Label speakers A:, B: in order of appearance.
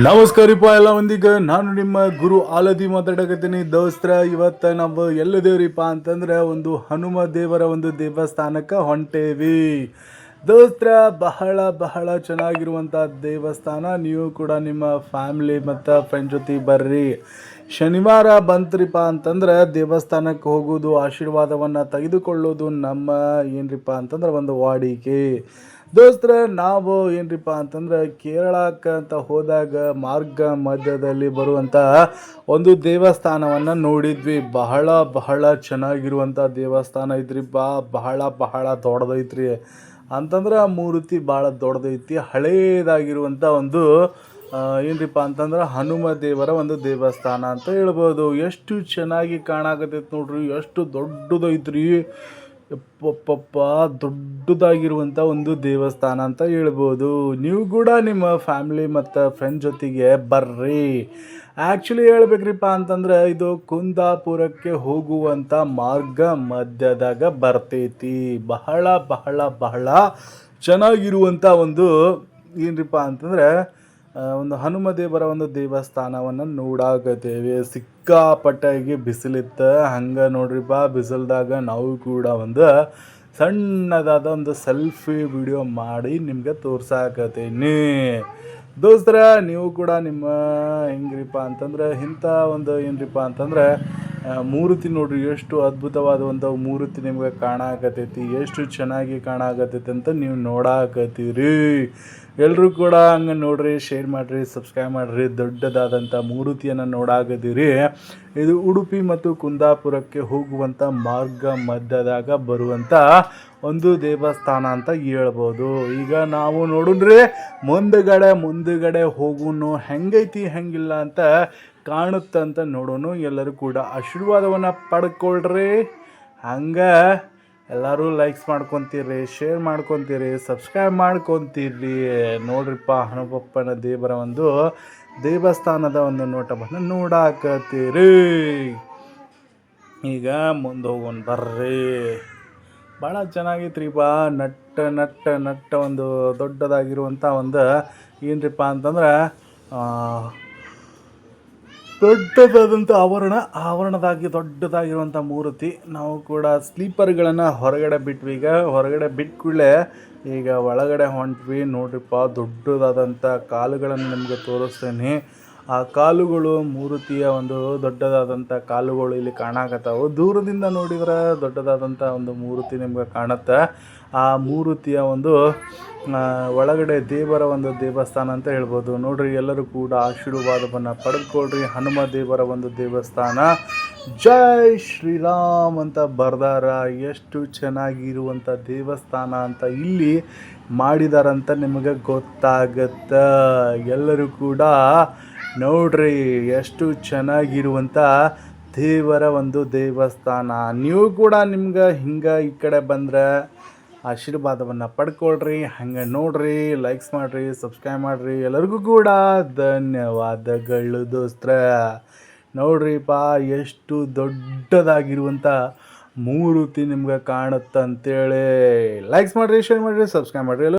A: ನಮಸ್ಕಾರಪ್ಪ ಎಲ್ಲ ಮಂದಿಗೆ. ನಾನು ನಿಮ್ಮ ಗುರು ಆಲದಿ ಮಾತಾಡಕತ್ತೀನಿ ದೋಸ್ತ್ರ. ಇವತ್ತು ನಾವು ಎಲ್ಲದೇವ್ರಿಪ್ಪ ಅಂತಂದ್ರೆ ಒಂದು ಹನುಮ ದೇವರ ಒಂದು ದೇವಸ್ಥಾನಕ್ಕೆ ಹೊಂಟೇವಿ ದೋಸ್ತ್ರ. ಬಹಳ ಬಹಳ ಚೆನ್ನಾಗಿರುವಂಥ ದೇವಸ್ಥಾನ. ನೀವು ಕೂಡ ನಿಮ್ಮ ಫ್ಯಾಮಿಲಿ ಮತ್ತು ಫ್ರೆಂಡ್ ಜೊತೆ ಬರ್ರಿ. ಶನಿವಾರ ಬಂತ್ರಿಪ್ಪ ಅಂತಂದ್ರೆ ದೇವಸ್ಥಾನಕ್ಕೆ ಹೋಗೋದು, ಆಶೀರ್ವಾದವನ್ನು ತೆಗೆದುಕೊಳ್ಳೋದು ನಮ್ಮ ಏನ್ರಿಪ್ಪ ಅಂತಂದ್ರೆ ಒಂದು ವಾಡಿಕೆ ದೋಸ್ತ್ರ. ನಾವು ಏನ್ರಿಪ್ಪ ಅಂತಂದ್ರೆ ಕೇರಳಕ್ಕೆ ಅಂತ ಹೋದಾಗ ಮಾರ್ಗ ಮಧ್ಯದಲ್ಲಿ ಬರುವಂಥ ಒಂದು ದೇವಸ್ಥಾನವನ್ನು ನೋಡಿದ್ವಿ. ಬಹಳ ಬಹಳ ಚೆನ್ನಾಗಿರುವಂಥ ದೇವಸ್ಥಾನ ಐತ್ರಿ. ಬಹಳ ಬಹಳ ದೊಡ್ಡದೈತ್ರಿ. ಅಂತಂದ್ರೆ ಆ ಮೂರ್ತಿ ಭಾಳ ದೊಡ್ಡದೈತಿ. ಹಳೇದಾಗಿರುವಂಥ ಒಂದು ಏನ್ರಿಪ್ಪ ಅಂತಂದ್ರೆ ಹನುಮ ದೇವರ ಒಂದು ದೇವಸ್ಥಾನ ಅಂತ ಹೇಳ್ಬೋದು. ಎಷ್ಟು ಚೆನ್ನಾಗಿ ಕಾಣಾಕತ್ತೈತೆ ನೋಡ್ರಿ, ಎಷ್ಟು ದೊಡ್ಡದೈತ್ರಿ. ಯಪ್ಪಪ್ಪ, ದೊಡ್ಡದಾಗಿರುವಂಥ ಒಂದು ದೇವಸ್ಥಾನ ಅಂತ ಹೇಳ್ಬೋದು. ನೀವು ಕೂಡ ನಿಮ್ಮ ಫ್ಯಾಮ್ಲಿ ಮತ್ತು ಫ್ರೆಂಡ್ ಜೊತೆಗೆ ಬರ್ರಿ. ಆ್ಯಕ್ಚುಲಿ ಹೇಳ್ಬೇಕ್ರಿಪ್ಪ ಅಂತಂದ್ರೆ ಇದು ಕುಂದಾಪುರಕ್ಕೆ ಹೋಗುವಂಥ ಮಾರ್ಗ ಮಧ್ಯದಾಗ ಬರ್ತೈತಿ. ಬಹಳ ಬಹಳ ಬಹಳ ಚೆನ್ನಾಗಿರುವಂಥ ಒಂದು ಏನ್ರಿಪ್ಪ ಅಂತಂದ್ರೆ ಒಂದು ಹನುಮ ದೇವರ ಒಂದು ದೇವಸ್ಥಾನವನ್ನು ನೋಡಾಕತ್ತೇವೆ. ಸಿಕ್ಕಾಪಟ್ಟಾಗಿ ಬಿಸಿಲಿತ್ತು. ಹಂಗೆ ನೋಡ್ರಿಪ್ಪ, ಬಿಸಿಲ್ದಾಗ ನಾವು ಕೂಡ ಒಂದು ಸಣ್ಣದಾದ ಒಂದು ಸೆಲ್ಫಿ ವಿಡಿಯೋ ಮಾಡಿ ನಿಮಗೆ ತೋರ್ಸಾಕತ್ತೀನಿ ದೋಸ್ತರ. ನೀವು ಕೂಡ ನಿಮ್ಮ ಹೆಂಗ್ರಿಪ್ಪ ಅಂತಂದ್ರೆ ಇಂಥ ಒಂದು ಏನ್ರಿಪ್ಪ ಅಂತಂದ್ರೆ ಮೂರ್ತಿ ನೋಡ್ರಿ, ಎಷ್ಟು ಅದ್ಭುತವಾದ ಒಂದು ಮೂರ್ತಿ ನಿಮ್ಗೆ ಕಾಣಾಕತ್ತೈತಿ. ಎಷ್ಟು ಚೆನ್ನಾಗಿ ಕಾಣಾಕತ್ತೈತಿ ಅಂತ ನೀವು ನೋಡಾಕತ್ತೀರಿ. ಎಲ್ಲರೂ ಕೂಡ ಹಂಗೆ ನೋಡ್ರಿ, ಶೇರ್ ಮಾಡಿರಿ, ಸಬ್ಸ್ಕ್ರೈಬ್ ಮಾಡಿರಿ. ದೊಡ್ಡದಾದಂಥ ಮೂರ್ತಿಯನ್ನು ನೋಡಾಕತ್ತೀರಿ. ಇದು ಉಡುಪಿ ಮತ್ತು ಕುಂದಾಪುರಕ್ಕೆ ಹೋಗುವಂಥ ಮಾರ್ಗ ಮಧ್ಯದಾಗ ಬರುವಂಥ ಒಂದು ದೇವಸ್ಥಾನ ಅಂತ ಹೇಳ್ಬೋದು. ಈಗ ನಾವು ನೋಡಿದ್ರೆ ಮುಂದುಗಡೆ ಹೋಗೋನು ಹೆಂಗೈತಿ ಹೆಂಗಿಲ್ಲ ಅಂತ ಕಾಣುತ್ತಂತ ನೋಡೋನು. ಎಲ್ಲರೂ ಕೂಡ ಆಶೀರ್ವಾದವನ್ನು ಪಡ್ಕೊಳ್ರಿ. ಹಂಗೆ ಎಲ್ಲರೂ ಲೈಕ್ಸ್ ಮಾಡ್ಕೊತೀರಿ, ಶೇರ್ ಮಾಡ್ಕೊತೀರಿ, ಸಬ್ಸ್ಕ್ರೈಬ್ ಮಾಡ್ಕೊತೀರಿ. ನೋಡ್ರಿಪ್ಪ, ಹನುಮಪ್ಪನ ದೇವರ ಒಂದು ದೇವಸ್ಥಾನದ ಒಂದು ನೋಟವನ್ನು ನೋಡಾಕತ್ತೀರಿ. ಈಗ ಮುಂದೆ ಹೋಗೋಣ ಬರ್ರಿ. ಭಾಳ ಚೆನ್ನಾಗೈತ್ರಿ. ನಟ್ಟ ಒಂದು ದೊಡ್ಡದಾಗಿರುವಂಥ ಒಂದು ಏನ್ರಿಪ್ಪ ಅಂತಂದ್ರೆ ದೊಡ್ಡದಾದಂಥ ಆವರಣದಾಗಿ ದೊಡ್ಡದಾಗಿರುವಂಥ ಮೂರ್ತಿ. ನಾವು ಕೂಡ ಸ್ಲೀಪರ್ಗಳನ್ನು ಹೊರಗಡೆ ಬಿಟ್ವಿ. ಈಗ ಹೊರಗಡೆ ಬಿಟ್ಟ ಕೂಡಲೇ ಈಗ ಒಳಗಡೆ ಹೊಂಟ್ವಿ. ನೋಡ್ರಿಪ್ಪ, ದೊಡ್ಡದಾದಂಥ ಕಾಲುಗಳನ್ನು ನಿಮಗೆ ತೋರಿಸ್ತೇನೆ. ಆ ಕಾಲುಗಳು, ಮೂರ್ತಿಯ ಒಂದು ದೊಡ್ಡದಾದಂಥ ಕಾಲುಗಳು ಇಲ್ಲಿ ಕಾಣಾಕತ್ತಾವು. ದೂರದಿಂದ ನೋಡಿದ್ರೆ ದೊಡ್ಡದಾದಂಥ ಒಂದು ಮೂರ್ತಿ ನಿಮ್ಗೆ ಕಾಣುತ್ತೆ. ಆ ಮೂರ್ತಿಯ ಒಂದು ಒಳಗಡೆ ದೇವರ ಒಂದು ದೇವಸ್ಥಾನ ಅಂತ ಹೇಳ್ಬೋದು. ನೋಡ್ರಿ, ಎಲ್ಲರೂ ಕೂಡ ಆಶೀರ್ವಾದವನ್ನು ಪಡೆದುಕೊಳ್ರಿ. ಹನುಮ ದೇವರ ಒಂದು ದೇವಸ್ಥಾನ. ಜೈ ಶ್ರೀರಾಮ್ ಅಂತ ಬರ್ದಾರ. ಎಷ್ಟು ಚೆನ್ನಾಗಿರುವಂಥ ದೇವಸ್ಥಾನ ಅಂತ ಇಲ್ಲಿ ಮಾಡಿದಾರಂತ ನಿಮಗೆ ಗೊತ್ತಾಗತ್ತೆ. ಎಲ್ಲರೂ ಕೂಡ ನೋಡ್ರಿ, ಎಷ್ಟು ಚೆನ್ನಾಗಿರುವಂಥ ದೇವರ ಒಂದು ದೇವಸ್ಥಾನ. ನೀವು ಕೂಡ ನಿಮ್ಗೆ ಹಿಂಗೆ ಈ ಕಡೆ ಬಂದರೆ ಆಶೀರ್ವಾದವನ್ನು ಪಡ್ಕೊಳ್ರಿ. ಹಂಗೆ ನೋಡ್ರಿ, ಲೈಕ್ಸ್ ಮಾಡಿರಿ, ಸಬ್ಸ್ಕ್ರೈಬ್ ಮಾಡಿರಿ. ಎಲ್ಲರಿಗೂ ಕೂಡ ಧನ್ಯವಾದಗಳು ದೋಸ್ತ್ರ. ನೋಡ್ರಿಪ್ಪ, ಎಷ್ಟು ದೊಡ್ಡದಾಗಿರುವಂಥ ಮೂರ್ತಿ ನಿಮ್ಗೆ ಕಾಣುತ್ತಂತೇಳಿ ಲೈಕ್ಸ್ ಮಾಡಿರಿ, ಶೇರ್ ಮಾಡಿರಿ, ಸಬ್ಸ್ಕ್ರೈಬ್ ಮಾಡಿರಿ.